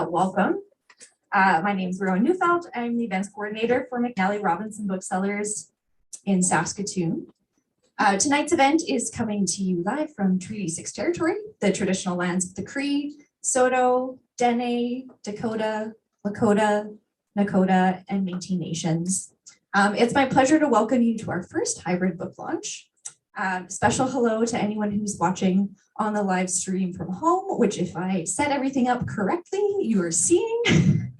Welcome. My name is Rowan Neufeld. I'm the events coordinator for McNally Robinson Booksellers in Saskatchewan. Tonight's event is coming to you live from Treaty 6 territory, the traditional lands of the Cree, Saulteaux, Dene, Dakota, Lakota, Nakota, and Métis nations. It's my pleasure to welcome you to our first hybrid book launch. Special hello to anyone who's watching on the live stream from home, which if I set everything up correctly, you are seeing.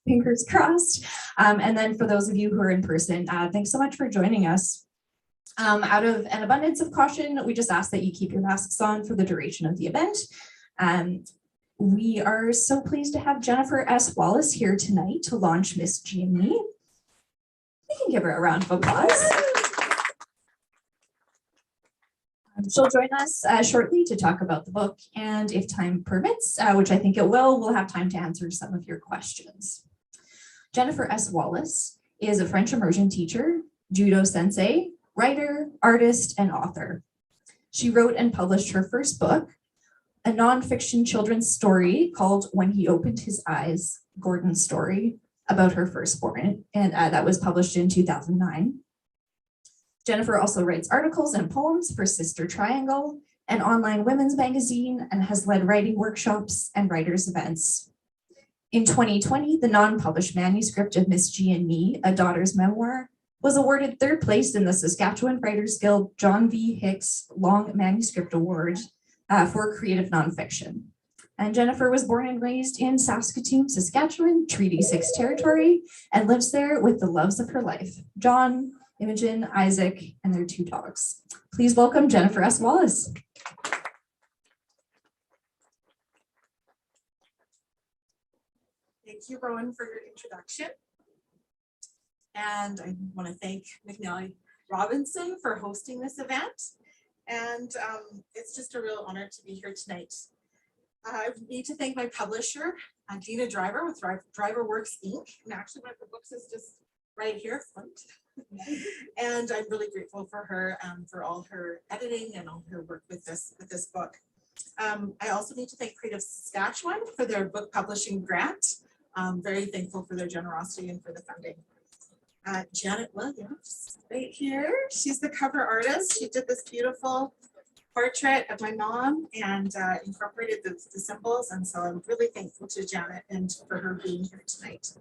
Fingers crossed. And then for those of you who are in person, thanks so much for joining us. Out of an abundance of caution, we just ask that you keep your masks on for the duration of the event. We are so pleased to have Jennifer S. Wallace here tonight to launch Miss G and Me. We can give her a round of applause. She'll join us shortly to talk about the book, and if time permits, which I think it will, we'll have time to answer some of your questions. Jennifer S. Wallace is a French immersion teacher, judo sensei, writer, artist, and author. She wrote and published her first book, a nonfiction children's story called When He Opened His Eyes, Gordon's Story, about her firstborn, and that was published in 2009. Jennifer also writes articles and poems for Sister Triangle, an online women's magazine, and has led writing workshops and writers' events. In 2020, the non-published manuscript of Miss G and Me, A Daughter's Memoir, was awarded third place in the Saskatchewan Writers Guild John V. Hicks Long Manuscript Award for creative nonfiction. And Jennifer was born and raised in Saskatoon, Saskatchewan, Treaty 6 territory, and lives there with the loves of her life, John, Imogen, Isaac, and their 2 dogs. Please welcome Jennifer S. Wallace. Thank you, Rowan, for your introduction. And I want to thank McNally Robinson for hosting this event. And it's just a real honor to be here tonight. I need to thank my publisher, Dina Driver with Driver Works Inc. And actually one of her books is just right here, front. And I'm really grateful for her for all her editing and all her work with this book. I also need to thank Creative Saskatchewan for their book publishing grant. I'm very thankful for their generosity and for the funding. Janet Williams, right here. She's the cover artist. She did this beautiful portrait of my mom and incorporated the symbols. And so I'm really thankful to Janet and for her being here tonight.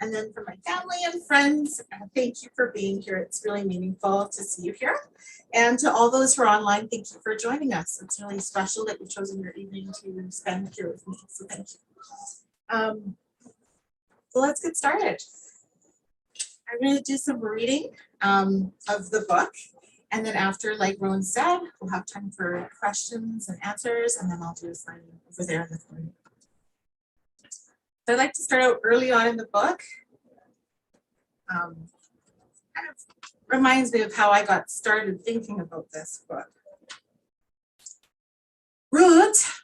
And then for my family and friends, thank you for being here. It's really meaningful to see you here. And to all those who are online, thank you for joining us. It's really special that you've chosen your evening to spend here with me. So thank you. So let's get started. I'm going to do some reading of the book. And then after, like Rowan said, we'll have time for questions and answers. And then I'll do a sign over there in the corner. So I'd like to start out early on in the book. Kind of reminds me of how I got started thinking about this book. Ruth,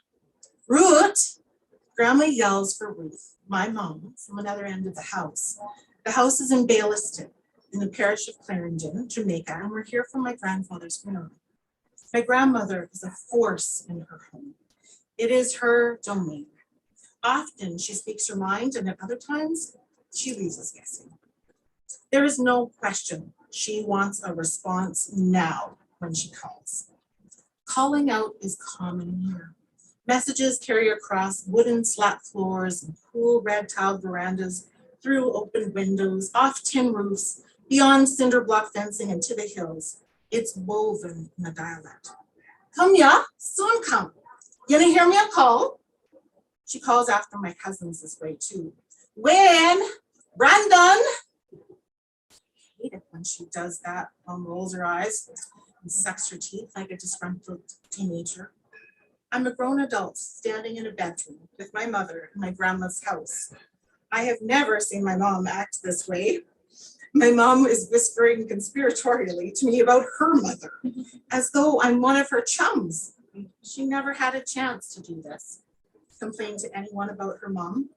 Grandma yells for Ruth, my mom, from another end of the house. The house is in Bailliston, in the parish of Clarendon, Jamaica, and we're here for my grandfather's funeral. My grandmother is a force in her home. It is her domain. Often she speaks her mind, and at other times she leaves us guessing. There is no question she wants a response now when she calls. Calling out is common here. Messages carry across wooden slat floors and cool red tiled verandas, through open windows, off tin roofs, beyond cinder block fencing and to the hills. It's woven in the dialect. Come ya, soon come. You didn't hear me a call? She calls after my cousins this way too. When? Brandon? I hate it when she does that. Mom rolls her eyes and sucks her teeth like a disgruntled teenager. I'm a grown adult standing in a bedroom with my mother in my grandma's house. I have never seen my mom act this way. My mom is whispering conspiratorially to me about her mother, as though I'm one of her chums. She never had a chance to do this. Complain to anyone about her mom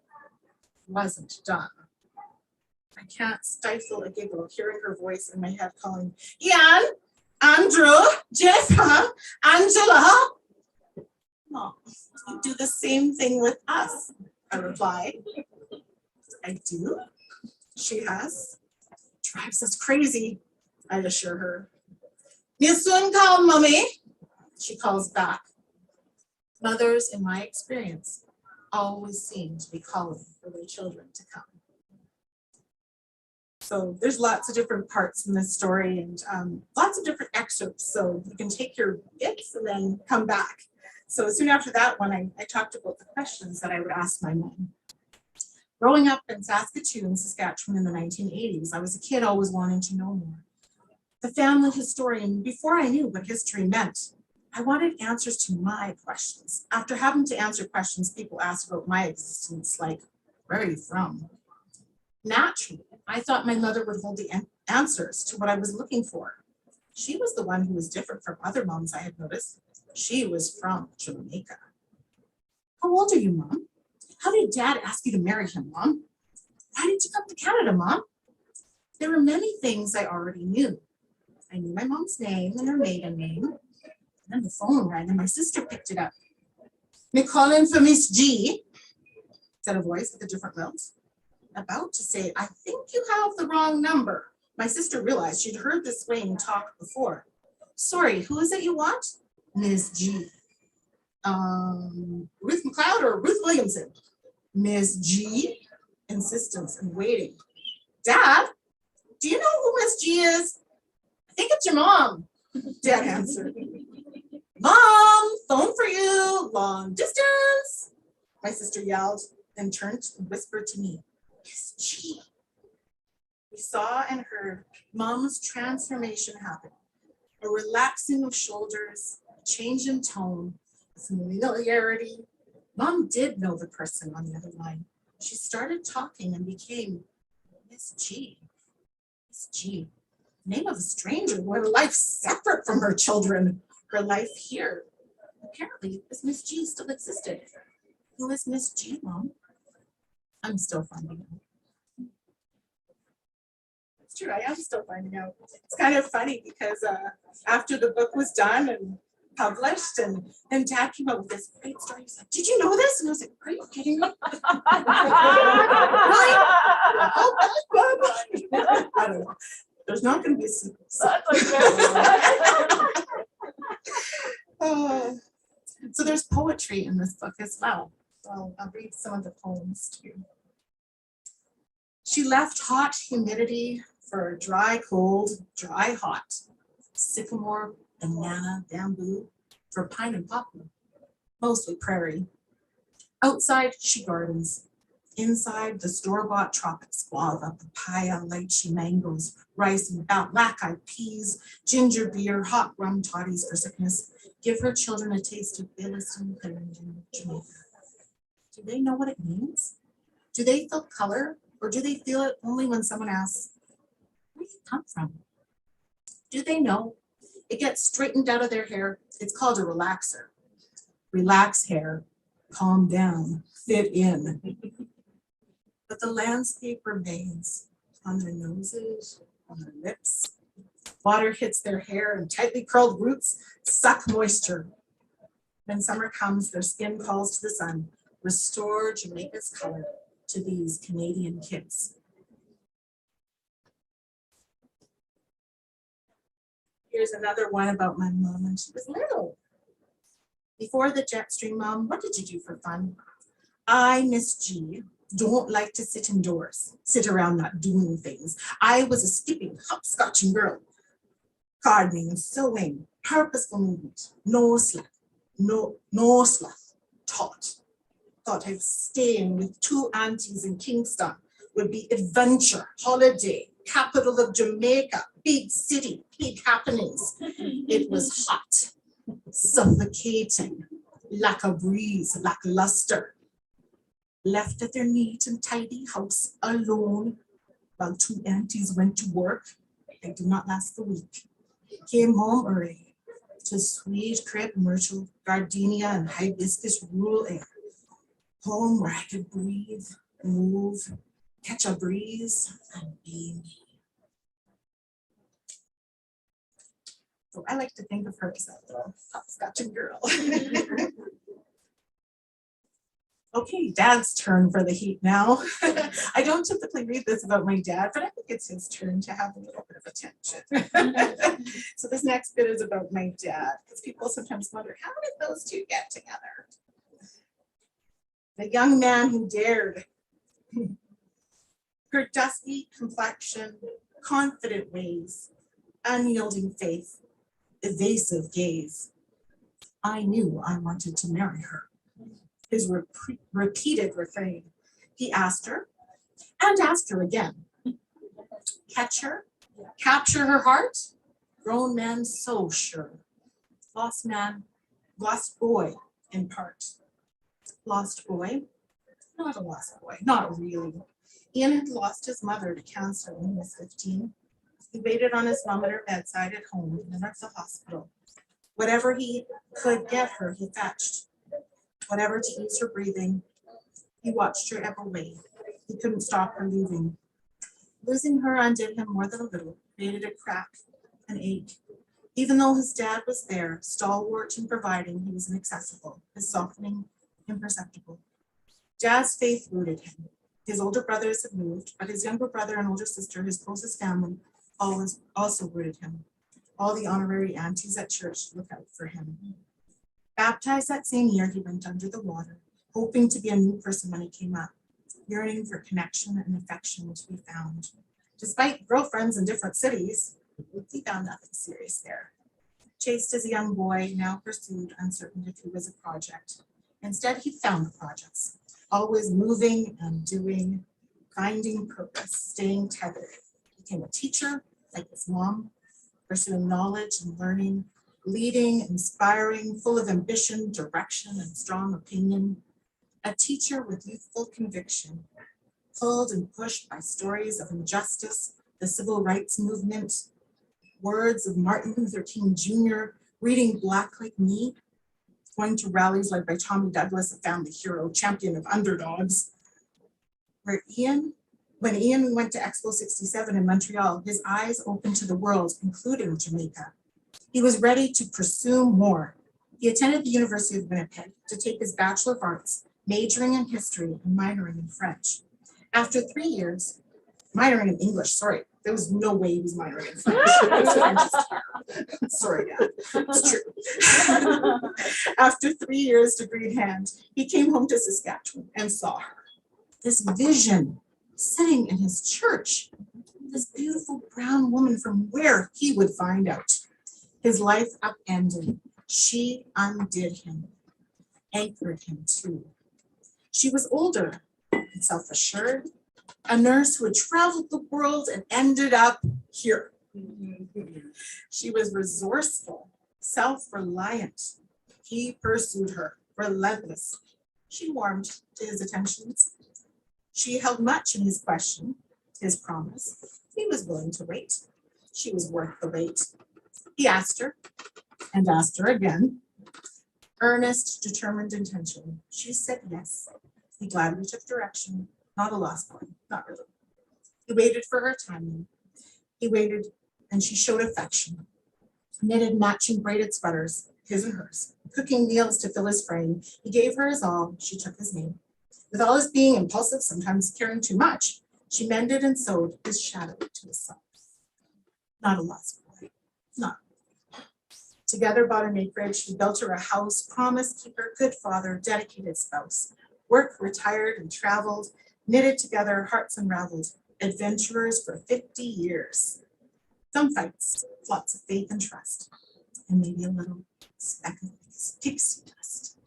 wasn't done. I can't stifle a giggle hearing her voice in my head calling, Ian, Andrew, Jennifer, Angela. Mom, you do the same thing with us. I reply. I do. She has. Drives us crazy, I assure her. "You'll soon come, Mummy," she calls back. Mothers, in my experience, always seem to be calling for their children to come. So there's lots of different parts in this story and lots of different excerpts. So you can take your bits and then come back. So soon after that one, I talked about the questions that I would ask my mom. Growing up in Saskatchewan, Saskatchewan in the 1980s, I was a kid always wanting to know more. The family historian, before I knew what history meant, I wanted answers to my questions. After having to answer questions people asked about my existence, like, where are you from? Naturally, I thought my mother would hold the answers to what I was looking for. She was the one who was different from other moms I had noticed. She was from Jamaica. How old are you, Mom? How did Dad ask you to marry him, Mom? Why did you come to Canada, Mom? There were many things I already knew. I knew my mom's name and her maiden name. And then the phone rang and my sister picked it up. "Me calling for Miss G," said a voice with a different lilt. About to say, "I think you have the wrong number," my sister realized she'd heard this Wayne talk before. "Sorry, who is it you want?" "Miss G." Ruth McLeod or Ruth Williamson?" "Miss G." Insistence and waiting. "Dad, do you know who Miss G is?" "I think it's your mom," Dad answered. "Mom, phone for you, long distance," my sister yelled, then turned and whispered to me, "Miss G." We saw and heard Mom's transformation happen. A relaxing of shoulders, a change in tone, familiarity. Mom did know the person on the other line. She started talking and became Miss G. Miss G. Name of a stranger who had a life separate from her children. Her life here. Apparently, this Miss G still existed. Who is Miss G, Mom? I'm still finding out. It's true, I am still finding out. It's kind of funny because after the book was done and published, and Dad came up with this great story. He's like, "Did you know this?" And I was like, "Are you kidding me?" Really? Oh, I don't know. There's not going to be a sequel. So there's poetry in this book as well. So I'll read some of the poems to you. She left hot humidity for dry cold, dry hot. Sycamore, banana, bamboo, for pine and poplar, mostly prairie. Outside, she gardens. Inside, the store-bought tropics, guava, papaya, lychee, mangoes, rice, and black-eyed peas, ginger beer, hot rum toddies for sickness. Give her children a taste of Williston, Clarendon, Jamaica. Do they know what it means? Do they feel color, or do they feel it only when someone asks, "Where do you come from?" Do they know? It gets straightened out of their hair. It's called a relaxer. Relax hair, calm down, fit in. But the landscape remains on their noses, on their lips. Water hits their hair and tightly curled roots suck moisture. When summer comes, their skin calls to the sun. Restore Jamaica's color to these Canadian kids. Here's another one about my mom when she was little. Before the jet stream, Mom, what did you do for fun? I, Miss G, don't like to sit indoors, sit around not doing things. I was a skipping, hopscotching girl. Gardening and sewing, purposeful movement, no slack, no sloth, thought I was staying with two aunties in Kingston would be adventure, holiday, capital of Jamaica, big city, big happenings. It was hot, suffocating, lack of breeze, lackluster. Left at their neat and tidy house alone while two aunties went to work. They did not last the week. Came home early to sweet crepe, myrtle, gardenia, and hibiscus rural air. Home where I could breathe, move, catch a breeze, and be me. So I like to think of her as that little hopscotching girl. Okay, Dad's turn for the heat now. I don't typically read this about my dad, but I think it's his turn to have a little bit of attention. So this next bit is about my dad, because people sometimes wonder, how did those two get together? The young man who dared. Her dusky complexion, confident ways, unyielding faith, evasive gaze. I knew I wanted to marry her. His repeated refrain. He asked her and asked her again. Catch her, capture her heart. Grown man so sure. Lost man, lost boy in part. Lost boy, not a lost boy, not really. Ian had lost his mother to cancer when he was 15. He waited on his mom at her bedside at home and at the hospital. Whatever he could get her, he fetched. Whatever to ease her breathing, he watched her ebb away. He couldn't stop her leaving. Losing her undid him more than a little, created a crack, an ache. Even though his dad was there, stalwart and providing, he was inaccessible, his softening imperceptible. Dad's faith rooted him. His older brothers had moved, but his younger brother and older sister, his closest family, always also rooted him. All the honorary aunties at church looked out for him. Baptized that same year, he went under the water, hoping to be a new person when he came up, yearning for connection and affection to be found. Despite girlfriends in different cities, he found nothing serious there. Chased as a young boy, now pursued, uncertain if he was a project. Instead, he found projects, always moving and doing, finding purpose, staying tethered. He became a teacher, like his mom, pursuing knowledge and learning, leading, inspiring, full of ambition, direction, and strong opinion. A teacher with youthful conviction, pulled and pushed by stories of injustice, the civil rights movement, words of Martin Luther King Jr., reading Black Like Me, going to rallies led by Tommy Douglas, a family hero, champion of underdogs. When Ian went to Expo 67 in Montreal, his eyes opened to the world, including Jamaica. He was ready to pursue more. He attended the University of Winnipeg to take his Bachelor of Arts, majoring in history and minoring in French. After 3 years, minoring in English, sorry, there was no way he was minoring in French. Sorry, Dad, it's true. After 3 years degree in hand, he came home to Saskatchewan and saw her. This vision sitting in his church, this beautiful brown woman from where he would find out. His life upended. She undid him, anchored him too. She was older and self-assured, a nurse who had traveled the world and ended up here. She was resourceful, self-reliant. He pursued her, relentless. She warmed to his attentions. She held much in his question, his promise. He was willing to wait. She was worth the wait. He asked her and asked her again. Earnest, determined intention. She said yes. He gladly took direction, not a lost one, not really. He waited for her timing. He waited and she showed affection. Knitted matching braided sweaters, his and hers, cooking meals to fill his frame. He gave her his all, she took his name. With all his being impulsive, sometimes caring too much, she mended and sewed his shadow to his self. Not a lost boy, not. Together bought an acreage, he built her a house, promise keeper, good father, dedicated spouse. Work, retired and traveled, knitted together, hearts unraveled, adventurers for 50 years. Some fights, lots of faith and trust, and maybe a little speck of pixie dust.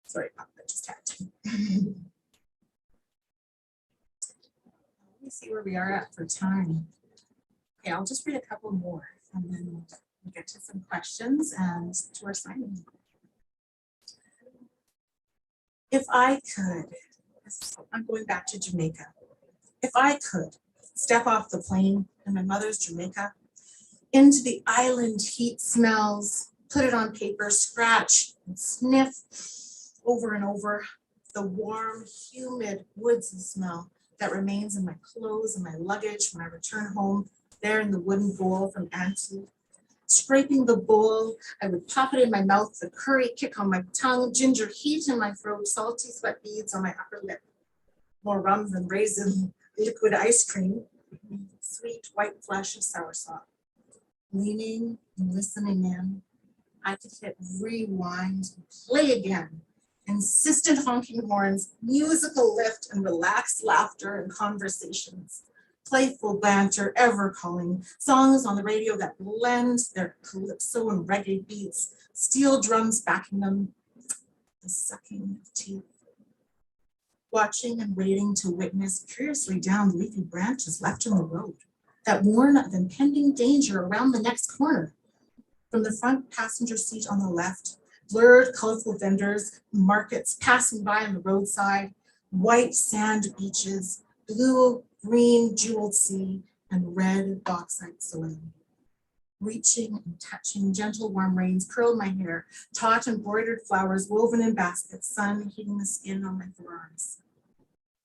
Sorry, Pop, I just had to. Let me see where we are at for time. Okay, I'll just read a couple more and then we'll get to some questions and to our signing. If I could, I'm going back to Jamaica. If I could step off the plane in my mother's Jamaica into the island heat smells, put it on paper, scratch and sniff over and over the warm, humid, woodsy smell that remains in my clothes and my luggage when I return home there in the wooden bowl from Auntie. Scraping the bowl, I would pop it in my mouth, the curry kick on my tongue, ginger heat in my throat, salty sweat beads on my upper lip. More rum than raisin, liquid ice cream, sweet white flash of soursop. Leaning and listening in, I could hit rewind and play again. Insistent honking horns, musical lift and relaxed laughter and conversations. Playful banter, ever calling, songs on the radio that blend their calypso and reggae beats, steel drums backing them, the sucking of teeth. Watching and waiting to witness curiously down leafy branches left in the road that warn of impending danger around the next corner. From the front passenger seat on the left, blurred, colorful vendors, markets passing by on the roadside, white sand beaches, blue, green, jeweled sea, and red bauxite soil. Reaching and touching, gentle warm rains curled my hair, taut embroidered flowers woven in baskets, sun heating the skin on my forearms.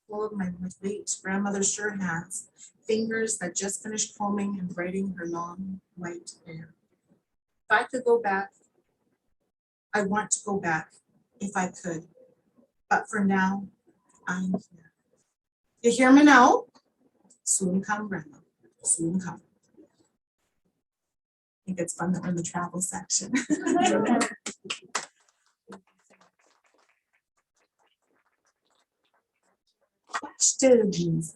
Full of my weight, grandmother's sure hands, fingers that just finished combing and braiding her long white hair. If I could go back, I want to go back if I could, but for now, I'm here. You hear me now? Soon come, Grandma, soon come. I think it's fun that we're in the travel section. Questions?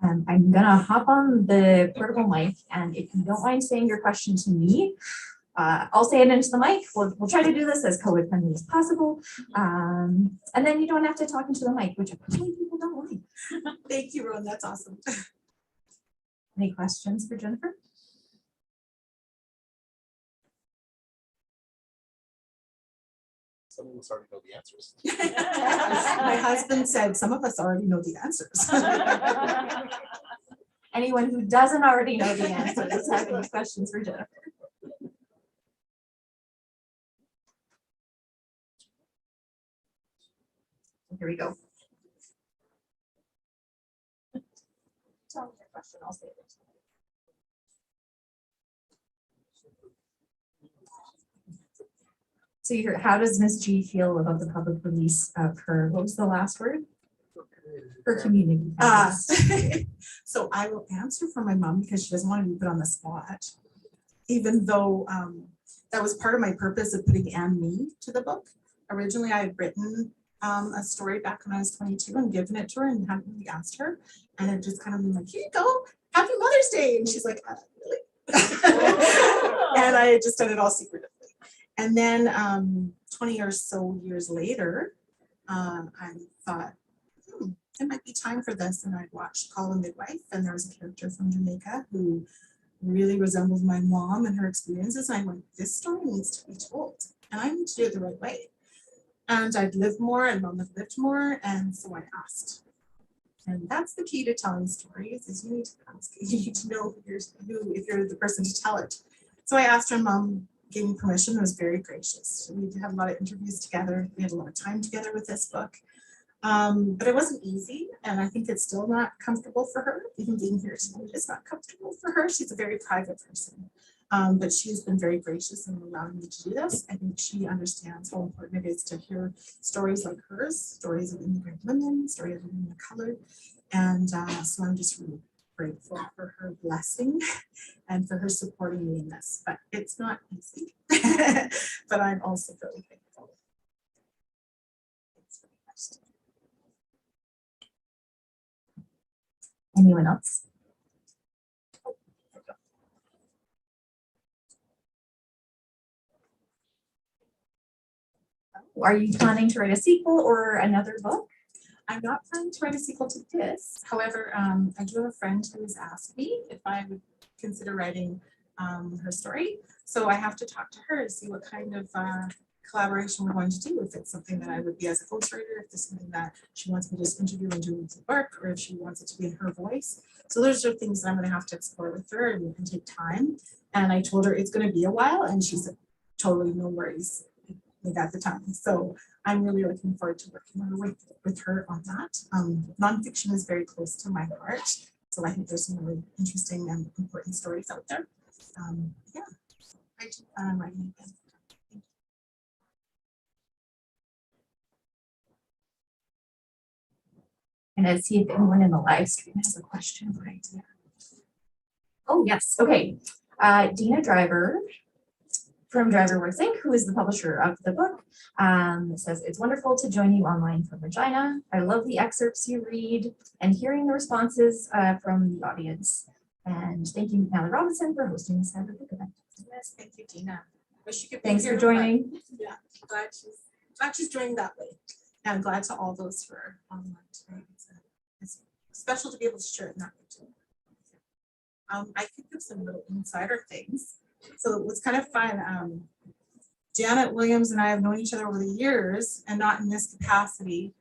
I'm gonna hop on the portable mic, and if you don't mind saying your question to me, I'll say it into the mic. We'll try to do this as COVID friendly as possible. And then you don't have to talk into the mic, which probably people don't like. Thank you, Ron. That's awesome. Any questions for Jennifer? Some of us already know the answers. My husband said some of us already know the answers. Anyone who doesn't already know the answers have any questions for Jennifer? Here we go. Tell me your question, I'll say it. So you heard, how does Ms. G feel about the public release of her, what was the last word? Her community. So I will answer for my mom because she doesn't want to be put on the spot, even though that was part of my purpose of putting and me to the book. Originally, I had written a story back when I was 22 and given it to her and hadn't really asked her. And it just kind of been like, here you go, happy Mother's Day. And she's like, really? And I had just done it all secretively. And then 20 or so years later, I thought, it might be time for this. And I watched Call a Midwife, and there was a character from Jamaica who really resembled my mom and her experiences. And I went, this story needs to be told, and I need to do it the right way. And I'd lived more, and mom had lived more, and so I asked. And that's the key to telling stories, is you need to ask. You need to know who, if you're the person to tell it. So I asked her, mom gave me permission and was very gracious. We had a lot of interviews together. We had a lot of time together with this book. But it wasn't easy, and I think it's still not comfortable for her. Even being here tonight is not comfortable for her. She's a very private person, but she's been very gracious in allowing me to do this. I think she understands how important it is to hear stories like hers, stories of immigrant women, stories of women of color, and so I'm just really grateful for her blessing and for her supporting me in this. But it's not easy, but I'm also really thankful. Thanks for the question. Anyone else? Are you planning to write a sequel or another book? I'm not planning to write a sequel to this. However, I do have a friend who has asked me if I would consider writing her story. So I have to talk to her to see what kind of collaboration we're going to do. If it's something that I would be as a ghostwriter, if it's something that she wants me to just interview and do the work, or if she wants it to be in her voice. So those are things that I'm going to have to explore with her and take time. And I told her it's going to be a while, and she said, totally no worries. We got the time. So I'm really looking forward to working with her on that. Nonfiction is very close to my heart. It's So I think there's some really interesting and important stories out there. Yeah, I do plan on writing again. And let's see if anyone in the live stream has a question or idea. Oh, yes. Okay. Dina Driver from Driver Works Inc., who is the publisher of the book, says, it's wonderful to join you online from Regina. I love the excerpts you read and hearing the responses from the audience. And thank you, Natalie Robinson, for hosting this Cyber Book event. Yes, thank you, Dina. Wish you could be Thanks here, for joining. but yeah, glad she's joining that way. And glad to all those who are online today. It's special to be able to share it in that way too. I could give some little insider things. So it was kind of fun. Janet Williams and I have known each other over the years, and not in this capacity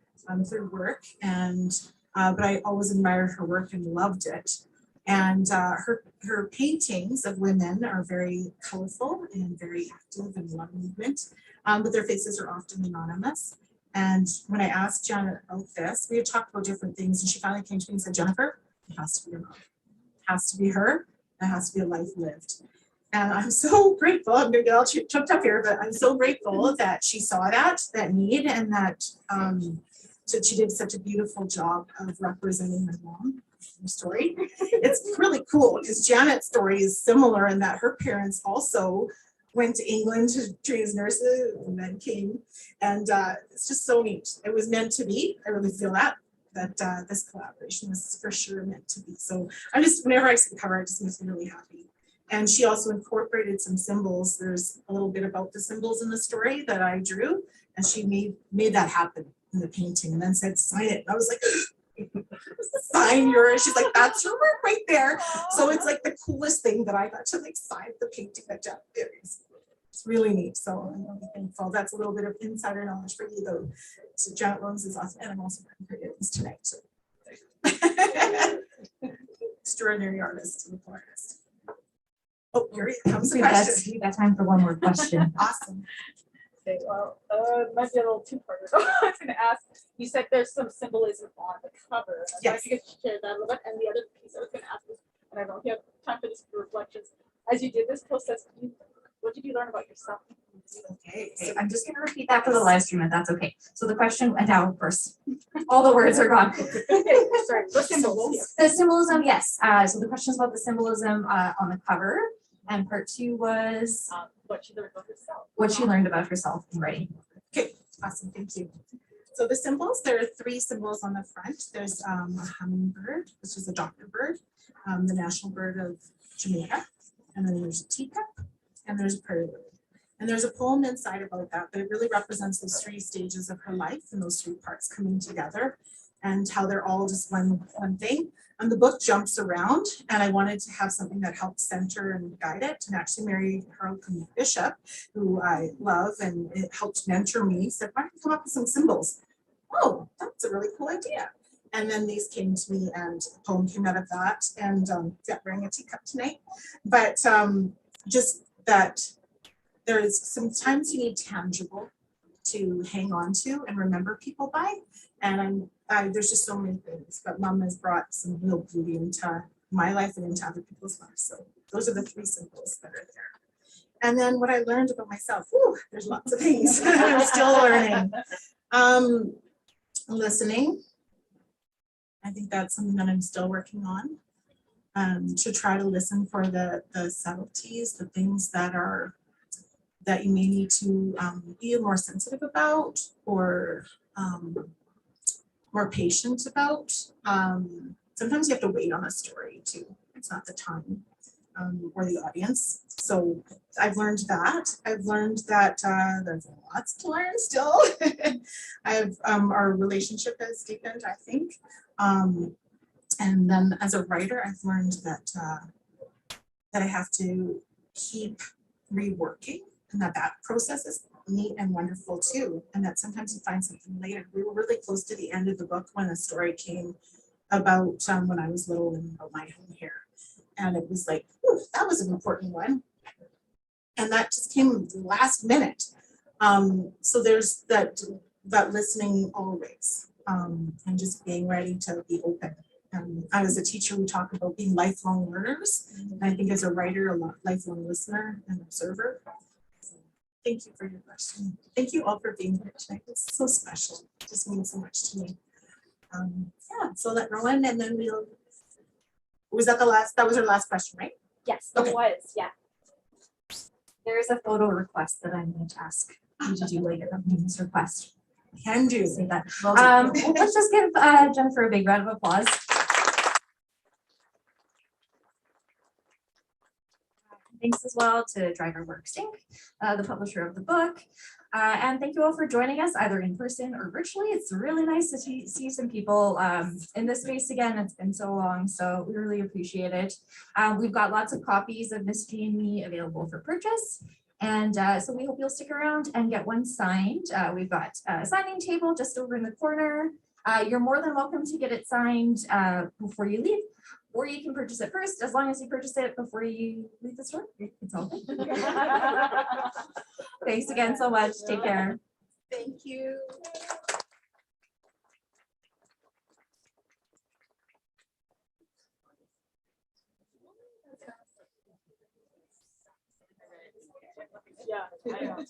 through work. And but I always admired her work and loved it. And her paintings of women are very colorful and very active and love movement, but their faces are often anonymous. And when I asked Janet about this, we had talked about different things, and she finally came to me and said, Jennifer, it has to be your mom. It has to be her. It has to be a life lived. And I'm so grateful. I'm going to get all choked up here, but I'm so grateful that she saw that need, and that so she did such a beautiful job of representing my mom. Story. It's really cool because Janet's story is similar in that her parents also went to England to train as nurses and then came, and it's just so neat. It was meant to be. I really feel that this collaboration was for sure meant to be. So I just, whenever I see the cover, it just makes me really happy. And she also incorporated some symbols. There's a little bit about the symbols in the story that I drew, and she made that happen in the painting, and then said, sign it. And I was like, sign yours. She's like, that's your work right there. So it's like the coolest thing that I got to like sign the painting that Jeff did. It's really neat. So I'm really thankful. That's a little bit of insider knowledge for you though. So Janet Williams is awesome, and I'm also writing her names tonight. So extraordinary artist and artist. Oh, here comes the question. We got time for one more question. Awesome. Okay, well, might be a little two-parter. I was going to ask, you said there's some symbolism on the cover. Yes. If you could share that a little bit. And the other piece I was going to ask is, and I don't know if you have time for this for reflections, as you did this process, what did you learn about yourself? Okay, I'm just going to repeat that for the live stream if that's okay. So the question, and now of course, all the words are gone. Okay, sorry, the symbols. The symbolism, yes. So the question is about the symbolism on the cover. And part two was What she learned about herself. what she learned about herself in writing. Okay, awesome, thank you. So the symbols, there are 3 symbols on the front. There's a hummingbird, which is a doctor bird, the national bird of Jamaica, and then there's a teacup, and there's a prairie bird. And there's a poem inside about that, but it really represents those 3 stages of her life and those 3 parts coming together, and how they're all just one thing. And the book jumps around, and I wanted to have something that helped center and guide it. And actually Mary Harlequin Bishop, who I love and it helped mentor me, said, why don't you come up with some symbols? Oh, that's a really cool idea. And then these came to me, and a poem came out of that. And yeah, wearing a teacup tonight. But just that there's sometimes you need tangible to hang on to and remember people by. And there's just so many things, but Mom has brought some real beauty into my life and into other people's lives. So those are the 3 symbols that are there. And then what I learned about myself, there's lots of things I'm still learning. Listening. I think that's something that I'm still working on, to try to listen for the subtleties, the things that you may need to be more sensitive about, or more patient about. Sometimes you have to wait on a story too. It's not the time or the audience. So I've learned that. I've learned that there's lots to learn still. Our relationship has deepened, I think. And then as a writer, I've learned that I have to keep reworking, and that process is neat and wonderful too. And that sometimes you find something later. We were really close to the end of the book when a story came about when I was little and about my own hair. And it was like, that was an important one. And that just came last minute. So there's that listening always, and just being ready to be open I was a teacher, we talk about being lifelong learners. And I think as a writer, lifelong listener and observer. So, thank you for your question. Thank you all for being here tonight. It's so special. It just means so much to me. Yeah, so let Rowan and then we'll, was that the last, that was our last question, right? Yes, Okay. it was, yeah. There is a photo request that I'm going to ask you to do later. I'm doing this request. Can do. Say that. Will do. Let's just give Jennifer a big round of applause. Thanks as well to Driver Works Inc., the publisher of the book. And thank you all for joining us either in person or virtually. It's really nice to see some people in this space again. It's been so long, so we really appreciate it. We've got lots of copies of Miss G and Me available for purchase. And so we hope you'll stick around and get one signed. We've got a signing table just over in the corner. You're more than welcome to get it signed before you leave, or you can purchase it first. As long as you purchase it before you leave the store, it's all good. Thanks again so much. Take care. Thank you. Yeah. I know.